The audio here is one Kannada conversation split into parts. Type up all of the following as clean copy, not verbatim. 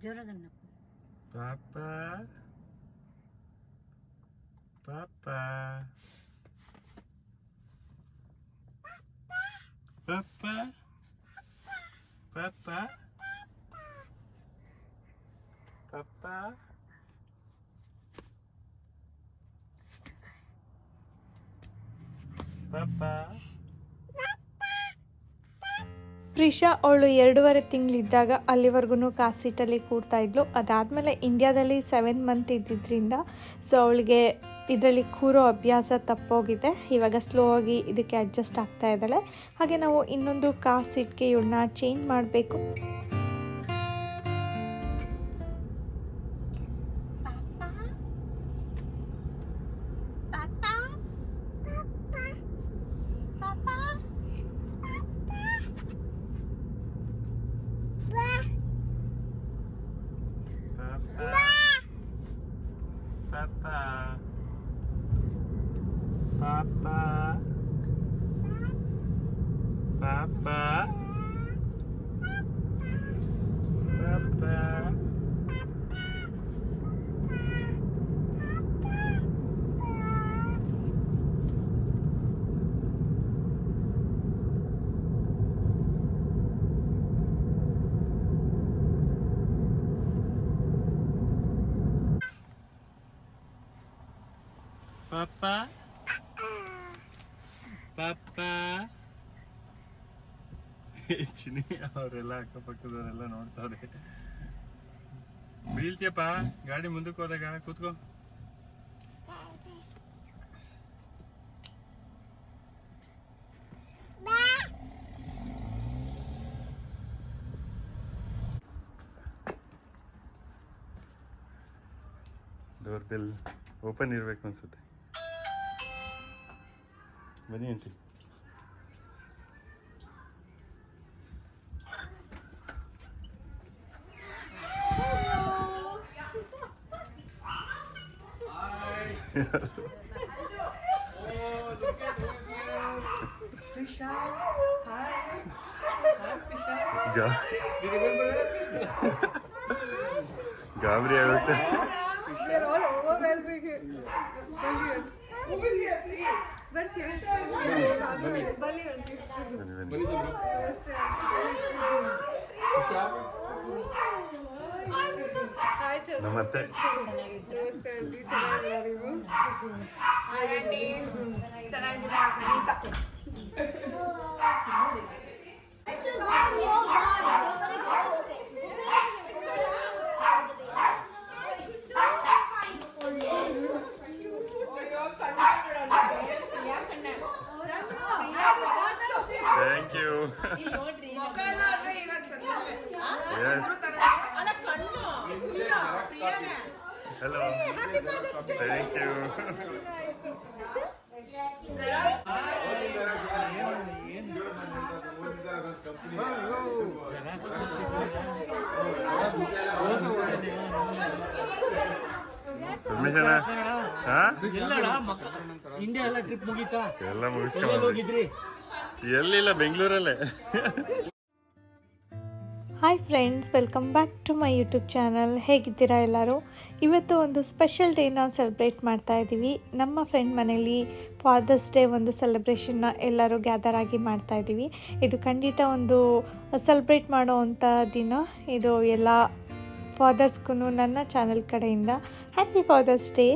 ಜೋರಾಗನ್ನಪ್ಪ. ಪಾಪ ಪಾಪ ಪಾಪ ಪಾಪ ಪಾಪ. ಪ್ರಿಷಾ ಅವಳು 2.5 ತಿಂಗಳಿದ್ದಾಗ ಅಲ್ಲಿವರೆಗೂ ಕಾರ್ ಸೀಟಲ್ಲಿ ಕೂರ್ತಾ ಇದ್ಲು. ಅದಾದಮೇಲೆ ಇಂಡಿಯಾದಲ್ಲಿ 7 ಮಂತ್ ಇದ್ದಿದ್ದರಿಂದ ಸೊ ಅವಳಿಗೆ ಇದರಲ್ಲಿ ಕೂರೋ ಅಭ್ಯಾಸ ತಪ್ಪೋಗಿದೆ. ಇವಾಗ ಸ್ಲೋ ಆಗಿ ಇದಕ್ಕೆ ಅಡ್ಜಸ್ಟ್ ಆಗ್ತಾ ಇದ್ದಾಳೆ. ಹಾಗೆ ನಾವು ಇನ್ನೊಂದು ಕಾರ್ ಸೀಟ್ಗೆ ಇವಳನ್ನ ಚೇಂಜ್ ಮಾಡಬೇಕು. ಪಾಪ ಪಾಪ ಚಿನಿ ಅವರೆಲ್ಲ ಅಕ್ಕಪಕ್ಕದವರೆಲ್ಲ ನೋಡ್ತಾವ್ರೆ. ಬೀಳ್ತೀಯಪ್ಪ ಗಾಡಿ ಮುಂದಕ್ಕೆ ಹೋದಾಗ ಕೂತ್ಕೋ. ಡೋರ್ ಬೆಲ್ ಓಪನ್ ಇರಬೇಕು ಅನ್ಸುತ್ತೆ. ಬನ್ನಿ ಆಂಟಿ. ಗಾಬರಿ ಆಗುತ್ತೆ. ನಮಸ್ತೆ. Thank you. Hello thank you. Permission India ಎಲ್ಲ ಟ್ರಿಪ್ ಮುಗೀತಾ? ಎಲ್ಲ ಮುಗಿಸ್ಕೊಂಡು ಎಲ್ಲಿಲ್ಲ, ಬೆಂಗಳೂರಲ್ಲೇ. Hi friends, welcome back to my YouTube channel. ಹೇಗಿದ್ದೀರಾ ಎಲ್ಲರೂ? ಇವತ್ತು ಒಂದು ಸ್ಪೆಷಲ್ ಡೇನ ಸೆಲೆಬ್ರೇಟ್ ಮಾಡ್ತಾ ಇದ್ದೀವಿ. ನಮ್ಮ ಫ್ರೆಂಡ್ ಮನೇಲಿ ಫಾದರ್ಸ್ ಡೇ ಒಂದು ಸೆಲೆಬ್ರೇಷನ್ನ ಎಲ್ಲರೂ ಗ್ಯಾದರ್ ಆಗಿ ಮಾಡ್ತಾ ಇದ್ದೀವಿ. ಇದು ಖಂಡಿತ ಒಂದು ಸೆಲೆಬ್ರೇಟ್ ಮಾಡೋ ಅಂಥ ದಿನ. ಇದು ಎಲ್ಲ ಫಾದರ್ಸ್ಗೂ ನನ್ನ ಚಾನಲ್ ಕಡೆಯಿಂದ ಹ್ಯಾಪಿ ಫಾದರ್ಸ್ ಡೇ.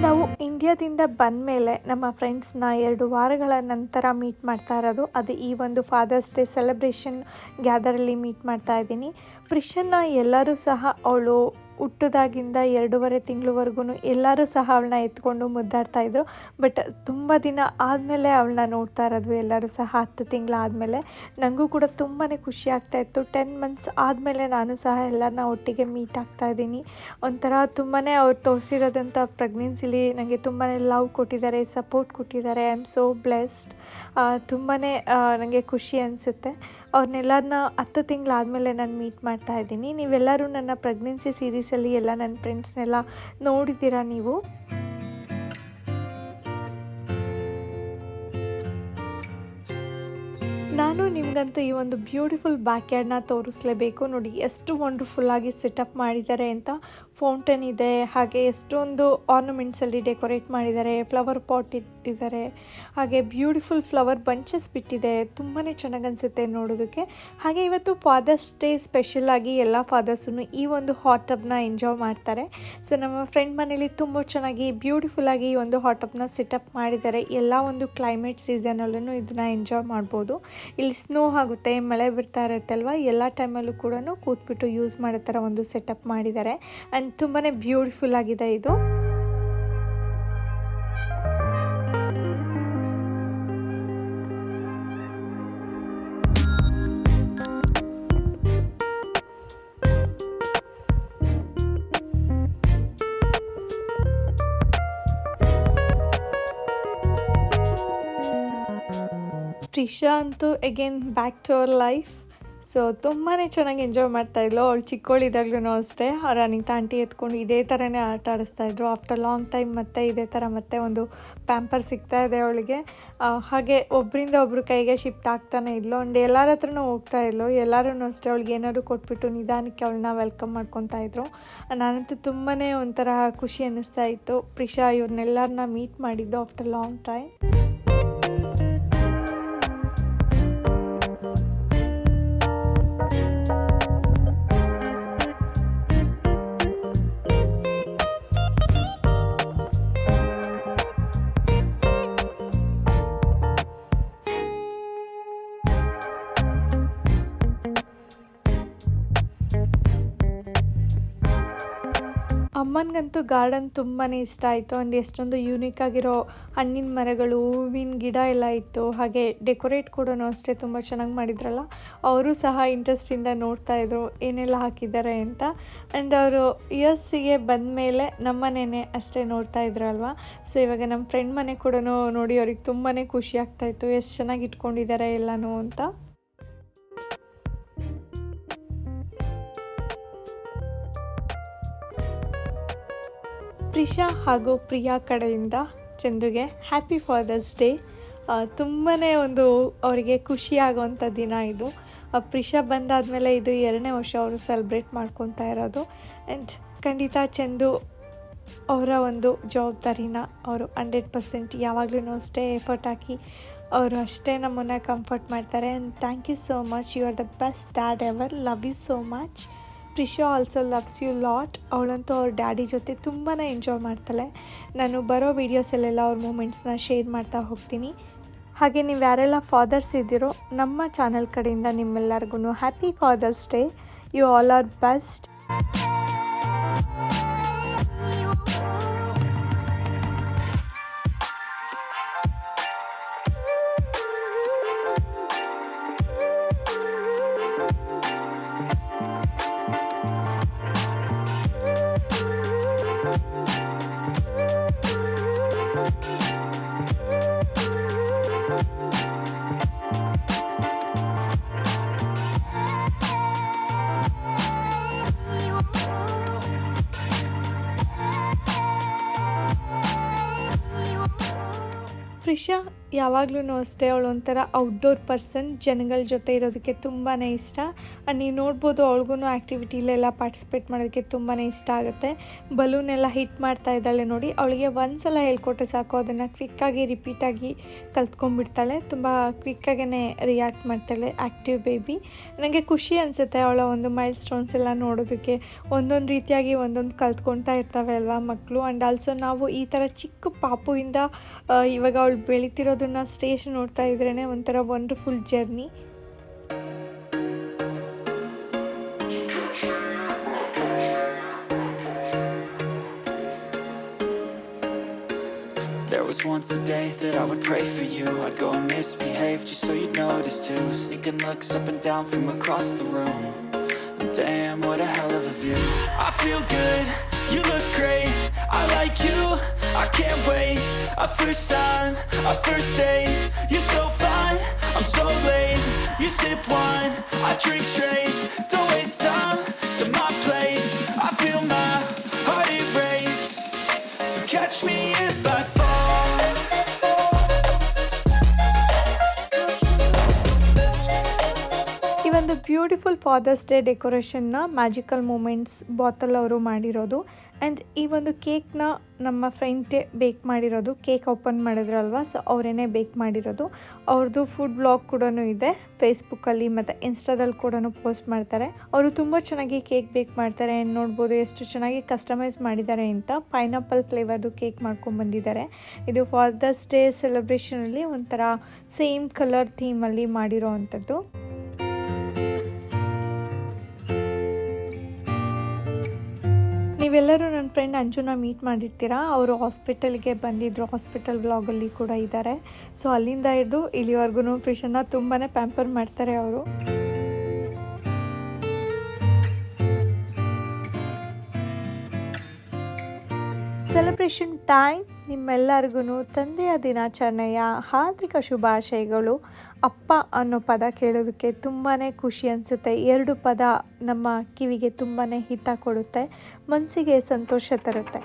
ನಾವು ಇಂಡಿಯಾದಿಂದ ಬಂದ ಮೇಲೆ ನಮ್ಮ ಫ್ರೆಂಡ್ಸ್ನ 2 ವಾರಗಳ ನಂತರ ಮೀಟ್ ಮಾಡ್ತಾ ಇರೋದು. ಅದು ಈ ಒಂದು ಫಾದರ್ಸ್ ಡೇ ಸೆಲೆಬ್ರೇಷನ್ ಗ್ಯಾದರಲ್ಲಿ ಮೀಟ್ ಮಾಡ್ತಾ ಇದ್ದೀನಿ. ಪ್ರಿಷನ್ನ ಎಲ್ಲರೂ ಸಹ ಅವಳು ಹುಟ್ಟಿದಾಗಿಂದ 2.5 ತಿಂಗಳವರೆಗೂ ಎಲ್ಲರೂ ಸಹ ಅವಳನ್ನ ಎತ್ಕೊಂಡು ಮುದ್ದಾಡ್ತಾಯಿದ್ರು. ಬಟ್ ತುಂಬ ದಿನ ಆದಮೇಲೆ ಅವಳನ್ನ ನೋಡ್ತಾ ಇರೋದು ಎಲ್ಲರೂ ಸಹ 10 ತಿಂಗಳಾದಮೇಲೆ. ನನಗೂ ಕೂಡ ತುಂಬಾ ಖುಷಿ ಆಗ್ತಾಯಿತ್ತು. 10 ಮಂತ್ಸ್ ಆದಮೇಲೆ ನಾನು ಸಹ ಎಲ್ಲರನ್ನ ಒಟ್ಟಿಗೆ ಮೀಟ್ ಆಗ್ತಾಯಿದ್ದೀನಿ. ಒಂಥರ ತುಂಬಾ ಅವ್ರು ತೋರಿಸಿರೋದಂಥ ಪ್ರೆಗ್ನೆನ್ಸಿಲಿ ನನಗೆ ತುಂಬಾ ಲವ್ ಕೊಟ್ಟಿದ್ದಾರೆ, ಸಪೋರ್ಟ್ ಕೊಟ್ಟಿದ್ದಾರೆ. I am so blessed. ತುಂಬಾ ನನಗೆ ಖುಷಿ ಅನಿಸುತ್ತೆ. ಅವ್ರನ್ನೆಲ್ಲರನ್ನ 10 ತಿಂಗಳಾದಮೇಲೆ ನಾನು ಮೀಟ್ ಮಾಡ್ತಾ ಇದ್ದೀನಿ. ನೀವೆಲ್ಲರೂ ನನ್ನ ಪ್ರೆಗ್ನೆನ್ಸಿ ಸೀರೀಸಲ್ಲಿ ಎಲ್ಲ ನನ್ನ ಫ್ರೆಂಡ್ಸ್ನೆಲ್ಲ ನೋಡಿದ್ದೀರಾ ನೀವು. ನಾನು ನಿಮಗಂತೂ ಈ ಒಂದು ಬ್ಯೂಟಿಫುಲ್ ಬ್ಯಾಕ್ ಯಾರ್ಡ್ನ ತೋರಿಸಲೇಬೇಕು. ನೋಡಿ ಎಷ್ಟು ವಂಡರ್ಫುಲ್ಲಾಗಿ ಸೆಟಪ್ ಮಾಡಿದ್ದಾರೆ ಅಂತ. ಫೌಂಟೇನ್ ಇದೆ, ಹಾಗೆ ಎಷ್ಟೊಂದು ಆರ್ನಮೆಂಟ್ಸಲ್ಲಿ ಡೆಕೋರೇಟ್ ಮಾಡಿದ್ದಾರೆ, ಫ್ಲವರ್ ಪಾಟ್ ಇಟ್ಟಿದ್ದಾರೆ, ಹಾಗೆ ಬ್ಯೂಟಿಫುಲ್ ಫ್ಲವರ್ ಬಂಚಸ್ ಬಿಟ್ಟಿದೆ. ತುಂಬಾ ಚೆನ್ನಾಗಿ ಅನಿಸುತ್ತೆ ನೋಡೋದಕ್ಕೆ. ಹಾಗೆ ಇವತ್ತು ಫಾದರ್ಸ್ ಡೇ ಸ್ಪೆಷಲಾಗಿ ಎಲ್ಲ ಫಾದರ್ಸೂ ಈ ಒಂದು ಹಾಟ್ ಟಬ್ನ ಎಂಜಾಯ್ ಮಾಡ್ತಾರೆ. ಸೊ ನಮ್ಮ ಫ್ರೆಂಡ್ ಮನೇಲಿ ತುಂಬ ಚೆನ್ನಾಗಿ ಬ್ಯೂಟಿಫುಲ್ಲಾಗಿ ಈ ಒಂದು ಹಾಟ್ ಟಬ್ನ ಸೆಟಪ್ ಮಾಡಿದ್ದಾರೆ. ಎಲ್ಲ ಒಂದು ಕ್ಲೈಮೇಟ್ ಸೀಸನಲ್ಲೂ ಇದನ್ನು ಎಂಜಾಯ್ ಮಾಡ್ಬೋದು. ಇಲ್ಲಿ ಸ್ನೋ ಆಗುತ್ತೆ, ಮಳೆ ಬರ್ತಾ ಇರುತ್ತೆ ಅಲ್ವಾ, ಎಲ್ಲ ಟೈಮಲ್ಲೂ ಕೂಡ ಕೂತ್ಬಿಟ್ಟು ಯೂಸ್ ಮಾಡೋ ಥರ ಒಂದು ಸೆಟಪ್ ಮಾಡಿದ್ದಾರೆ. ಆ್ಯಂಡ್ ತುಂಬಾ ಬ್ಯೂಟಿಫುಲ್ ಆಗಿದೆ ಇದು. ಪ್ರಿಷಾ ಅಂತೂ again back to our life. So ತುಂಬಾ ಚೆನ್ನಾಗಿ ಎಂಜಾಯ್ ಮಾಡ್ತಾಯಿದ್ಲು. ಅವಳು ಚಿಕ್ಕವಳಿದ್ದಾಗ್ಲೂ ಅಷ್ಟೇ ಅವ್ರ ಅನಿತಾ ಆಂಟಿ ಎತ್ಕೊಂಡು ಇದೇ ಥರನೇ ಆಟ ಆಡಿಸ್ತಾಯಿದ್ರು. ಆಫ್ಟರ್ ಲಾಂಗ್ ಟೈಮ್ ಮತ್ತೆ ಇದೇ ಥರ ಮತ್ತೆ ಒಂದು ಪ್ಯಾಂಪರ್ ಸಿಗ್ತಾ ಇದೆ ಅವಳಿಗೆ. ಹಾಗೆ ಒಬ್ಬರಿಂದ ಒಬ್ಬರು ಕೈಗೆ ಶಿಫ್ಟ್ ಆಗ್ತಾನೆ ಇದ್ಲು. ಆ್ಯಂಡ್ ಎಲ್ಲರ ಹತ್ರನೂ ಹೋಗ್ತಾ ಇದ್ಲು. ಎಲ್ಲರೂ ಅಷ್ಟೇ ಅವಳಿಗೆ ಏನಾದ್ರು ಕೊಟ್ಬಿಟ್ಟು ನಿಧಾನಕ್ಕೆ ಅವಳನ್ನ ವೆಲ್ಕಮ್ ಮಾಡ್ಕೊತಾ ಇದ್ರು. ನಾನಂತೂ ತುಂಬಾ ಒಂಥರ ಖುಷಿ ಅನ್ನಿಸ್ತಾ ಇತ್ತು. ಪ್ರಿಷಾ ಇವ್ರನ್ನೆಲ್ಲರನ್ನ ಮೀಟ್ ಮಾಡಿದ್ದು ಆಫ್ಟರ್ ಲಾಂಗ್ ಟೈಮ್. ಅಮ್ಮನಿಗಂತೂ ಗಾರ್ಡನ್ ತುಂಬಾ ಇಷ್ಟ ಆಯಿತು. ಆ್ಯಂಡ್ ಎಷ್ಟೊಂದು ಯೂನಿಕ್ ಆಗಿರೋ ಹಣ್ಣಿನ ಮರಗಳು, ಹೂವಿನ ಗಿಡ ಎಲ್ಲ ಇತ್ತು. ಹಾಗೆ ಡೆಕೋರೇಟ್ ಕೂಡ ಅಷ್ಟೇ ತುಂಬ ಚೆನ್ನಾಗಿ ಮಾಡಿದ್ರಲ್ಲ. ಅವರು ಸಹ ಇಂಟ್ರೆಸ್ಟಿಂದ ನೋಡ್ತಾಯಿದ್ರು ಏನೆಲ್ಲ ಹಾಕಿದ್ದಾರೆ ಅಂತ. ಆ್ಯಂಡ್ ಅವರು ಗೆ ಬಂದ ಮೇಲೆ ನಮ್ಮ ಮನೆಯೇ ಅಷ್ಟೇ ನೋಡ್ತಾ ಇದ್ರಲ್ವ. ಸೊ ಇವಾಗ ನಮ್ಮ ಫ್ರೆಂಡ್ ಮನೆ ಕೂಡ ನೋಡಿ ಅವ್ರಿಗೆ ತುಂಬಾ ಖುಷಿ ಆಗ್ತಾಯಿತ್ತು, ಎಷ್ಟು ಚೆನ್ನಾಗಿ ಇಟ್ಕೊಂಡಿದ್ದಾರೆ ಎಲ್ಲನೂ ಅಂತ. ಪ್ರಿಷಾ ಹಾಗೂ ಪ್ರಿಯಾ ಕಡೆಯಿಂದ ಚಂದುಗೆ ಹ್ಯಾಪಿ ಫಾದರ್ಸ್ ಡೇ. ತುಂಬಾ ಒಂದು ಅವರಿಗೆ ಖುಷಿಯಾಗುವಂಥ ದಿನ ಇದು. ಪ್ರಿಷಾ ಬಂದಾದಮೇಲೆ ಇದು 2ನೇ ವರ್ಷ ಅವರು ಸೆಲೆಬ್ರೇಟ್ ಮಾಡ್ಕೊತಾ ಇರೋದು. ಆ್ಯಂಡ್ ಖಂಡಿತ ಚಂದು ಅವರ ಒಂದು ಜವಾಬ್ದಾರಿನ ಅವರು 100% ಯಾವಾಗಲೂ ಅಷ್ಟೇ ಎಫರ್ಟ್ ಹಾಕಿ ಅವರು ಅಷ್ಟೇ ನಮ್ಮನ್ನು ಕಂಫರ್ಟ್ ಮಾಡ್ತಾರೆ. And thank you so much, you are the best dad ever, love you so much. Prisha also loves you lot. ಅವಳಂತೂ ಅವ್ರ ಡ್ಯಾಡಿ ಜೊತೆ ತುಂಬಾ ಎಂಜಾಯ್ ಮಾಡ್ತಾಳೆ. ನಾನು ಬರೋ ವೀಡಿಯೋಸಲ್ಲೆಲ್ಲ ಅವ್ರ ಮೂಮೆಂಟ್ಸ್ನ ಶೇರ್ ಮಾಡ್ತಾ ಹೋಗ್ತೀನಿ. ಹಾಗೆ ನೀವು ಯಾರೆಲ್ಲ ಫಾದರ್ಸ್ ಇದ್ದೀರೋ ನಮ್ಮ ಚಾನಲ್ ಕಡೆಯಿಂದ ನಿಮ್ಮೆಲ್ಲರಿಗೂ happy father's day. You all are best. Prisha ಯಾವಾಗಲೂ ಅಷ್ಟೇ ಅವಳು ಒಂಥರ ಔಟ್ಡೋರ್ ಪರ್ಸನ್. ಜನಗಳ ಜೊತೆ ಇರೋದಕ್ಕೆ ತುಂಬಾ ಇಷ್ಟ. ನೀವು ನೋಡ್ಬೋದು ಅವಳಿಗೂ ಆ್ಯಕ್ಟಿವಿಟಿಲೆಲ್ಲ ಪಾರ್ಟಿಸಿಪೇಟ್ ಮಾಡೋದಕ್ಕೆ ತುಂಬಾ ಇಷ್ಟ ಆಗುತ್ತೆ. ಬಲೂನೆಲ್ಲ ಹಿಟ್ ಮಾಡ್ತಾ ಇದ್ದಾಳೆ ನೋಡಿ. ಅವಳಿಗೆ ಒಂದು ಸಲ ಹೇಳ್ಕೊಟ್ರೆ ಸಾಕು, ಅದನ್ನು ಕ್ವಿಕ್ಕಾಗಿ ರಿಪೀಟಾಗಿ ಕಲ್ತ್ಕೊಂಡ್ಬಿಡ್ತಾಳೆ. ತುಂಬ ಕ್ವಿಕ್ಕಾಗೇ ರಿಯಾಕ್ಟ್ ಮಾಡ್ತಾಳೆ. Active baby. ನನಗೆ ಖುಷಿ ಅನಿಸುತ್ತೆ ಅವಳ ಒಂದು ಮೈಲ್ ಸ್ಟೋನ್ಸ್ ಎಲ್ಲ ನೋಡೋದಕ್ಕೆ. ಒಂದೊಂದು ರೀತಿಯಾಗಿ ಒಂದೊಂದು ಕಲ್ತ್ಕೊಳ್ತಾ ಇರ್ತವೆ ಅಲ್ವಾ ಮಕ್ಕಳು. ಆ್ಯಂಡ್ ಆಲ್ಸೋ ನಾವು ಈ ಥರ ಚಿಕ್ಕ ಪಾಪುವಿಂದ ಇವಾಗ ಅವಳು ಬೆಳೀತಿರೋದನ್ನ ಸ್ಟೇಜ್ ನೋಡ್ತಾ ಇದ್ರೇ ಒಂಥರ wonderful journey. There was once a day that I would pray for you. I'd go and misbehave just so you'd notice too. Sneaking looks up and down from across the room. Damn, what a hell of a view. I feel good, you look great, I like you, I can't wait. A first time, a first date, you're so fine, I'm so late. You sip wine, I drink straight. Don't waste time to my place. I feel my heart erase. So catch me if I fall. ಈ ಒಂದು ಬ್ಯೂಟಿಫುಲ್ ಫಾದರ್ಸ್ ಡೇ ಡೆಕೋರೇಷನ್ನ ಮ್ಯಾಜಿಕಲ್ ಮೂಮೆಂಟ್ಸ್ ಬಾತಲ್ ಅವರು ಮಾಡಿರೋದು. ಆ್ಯಂಡ್ ಈ ಒಂದು ಕೇಕ್ನ ನಮ್ಮ ಫ್ರೆಂಡೇ ಬೇಕ್ ಮಾಡಿರೋದು. ಕೇಕ್ ಓಪನ್ ಮಾಡಿದ್ರಲ್ವ, ಸೊ ಅವರೇನೆ ಬೇಕ್ ಮಾಡಿರೋದು. ಅವ್ರದ್ದು ಫುಡ್ ಬ್ಲಾಗ್ ಕೂಡ ಇದೆ ಫೇಸ್ಬುಕ್ಕಲ್ಲಿ ಮತ್ತು ಇನ್ಸ್ಟಾದಲ್ಲಿ ಕೂಡ ಪೋಸ್ಟ್ ಮಾಡ್ತಾರೆ. ಅವರು ತುಂಬ ಚೆನ್ನಾಗಿ ಕೇಕ್ ಬೇಕ್ ಮಾಡ್ತಾರೆ. ನೋಡ್ಬೋದು ಎಷ್ಟು ಚೆನ್ನಾಗಿ ಕಸ್ಟಮೈಸ್ ಮಾಡಿದ್ದಾರೆ ಅಂತ. ಪೈನಾಪಲ್ ಫ್ಲೇವರ್ದು ಕೇಕ್ ಮಾಡ್ಕೊಂಡು ಬಂದಿದ್ದಾರೆ. ಇದು ಫಾದರ್ಸ್ ಡೇ ಸೆಲೆಬ್ರೇಷನಲ್ಲಿ ಒಂಥರ ಸೇಮ್ ಕಲರ್ ಥೀಮಲ್ಲಿ ಮಾಡಿರೋ ಅಂಥದ್ದು. ನೀವೆಲ್ಲರೂ ನನ್ನ ಫ್ರೆಂಡ್ ಅಂಜುನ ಮೀಟ್ ಮಾಡಿರ್ತೀರಾ. ಅವರು ಹಾಸ್ಪಿಟಲ್ಗೆ ಬಂದಿದ್ದರು, ಹಾಸ್ಪಿಟಲ್ ವ್ಲಾಗಲ್ಲಿ ಕೂಡ ಇದ್ದಾರೆ. ಸೊ ಅಲ್ಲಿಂದ ಹಿಡಿದು ಇಲ್ಲಿವರೆಗೂ ಫಿಶನ್ನು ತುಂಬಾ ಪ್ಯಾಂಪರ್ ಮಾಡ್ತಾರೆ ಅವರು. Celebration time. ನಿಮ್ಮೆಲ್ಲರಿಗೂ ತಂದೆಯ ದಿನಾಚರಣೆಯ ಹಾರ್ದಿಕ ಶುಭಾಶಯಗಳು. ಅಪ್ಪ ಅನ್ನೋ ಪದ ಕೇಳೋದಕ್ಕೆ ತುಂಬಾ ಖುಷಿ ಅನಿಸುತ್ತೆ. 2 ಪದ ನಮ್ಮ ಕಿವಿಗೆ ತುಂಬಾ ಹಿತ ಕೊಡುತ್ತೆ, ಮನಸ್ಸಿಗೆ ಸಂತೋಷ ತರುತ್ತೆ.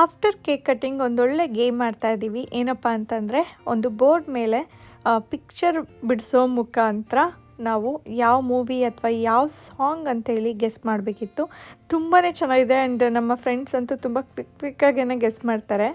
ಆಫ್ಟರ್ ಕೇಕ್ ಕಟ್ಟಿಂಗ್ ಒಂದೊಳ್ಳೆ ಗೇಮ್ ಮಾಡ್ತಾ ಇದ್ದೀವಿ. ಏನಪ್ಪ ಅಂತಂದರೆ, ಒಂದು ಬೋರ್ಡ್ ಮೇಲೆ ಪಿಕ್ಚರ್ ಬಿಡಿಸೋ ಮುಖಾಂತರ ನಾವು ಯಾವ ಮೂವಿ ಅಥವಾ ಯಾವ ಸಾಂಗ್ ಅಂತೇಳಿ ಗೆಸ್ ಮಾಡಬೇಕಿತ್ತು. ತುಂಬಾ ಚೆನ್ನಾಗಿದೆ. ಆ್ಯಂಡ್ ನಮ್ಮ ಫ್ರೆಂಡ್ಸ್ ಅಂತೂ ತುಂಬ ಕ್ವಿಕ್ಕಾಗೇ ಗೆಸ್ ಮಾಡ್ತಾರೆ.